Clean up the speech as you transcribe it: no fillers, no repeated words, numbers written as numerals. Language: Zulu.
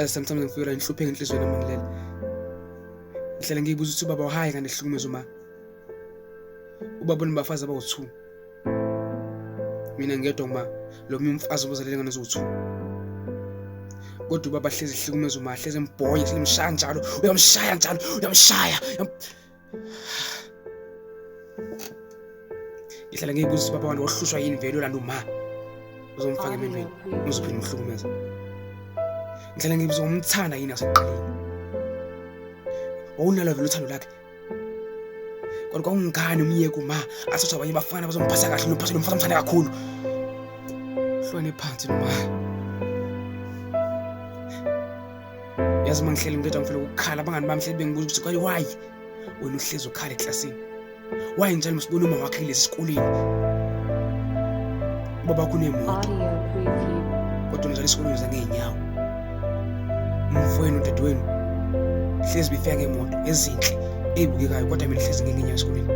sometimes ngifika la ngihlupheka enhlizweni nami ngilela. Ngihlala ngiyibuza ukuthi ubaba uhayi kanti ehlukumeza uma. Ubaba unabafazi abawu2. Mina ngedwa uma lo munye umfazi obuzalele ngane eziwu2. Kodwa ubaba hlezi ehlukumeza uma, hlezi embhoya, hlezi emshaya njalo, uyamshaya njalo, uyamshaya. Ngihlala ngiyibuza ukuthi baba wami wohlushwa yini vele olanda uma. Uzomfaka emendweni, uzophinde umhlukumeza. Ngihlala ngiyibuza umthanda yini aseqaleni. Wawunalo vele uthando lakhe. Kodwa kwakungani umyeke uma asothi abanye bafana bazomphatha kahle nomphatha nomfana omthanda kakhulu. Hlone phansi noma. Yazi mangihleli ngedwa ngifela ukukhala abangani bami hleli bengibuza ukuthi kwayi why wena uhlezi ukhala eklasini. Why njalo msibona uma wakhe kulesi sikoleni. Baba kunemoto. Kodwa njalo isikoleni ngeenyawo. Umfowenu dadewenu hlezi bifika ngemoto ezinhle ebukekayo kodwa mina hlezi ngenyawo esikoleni.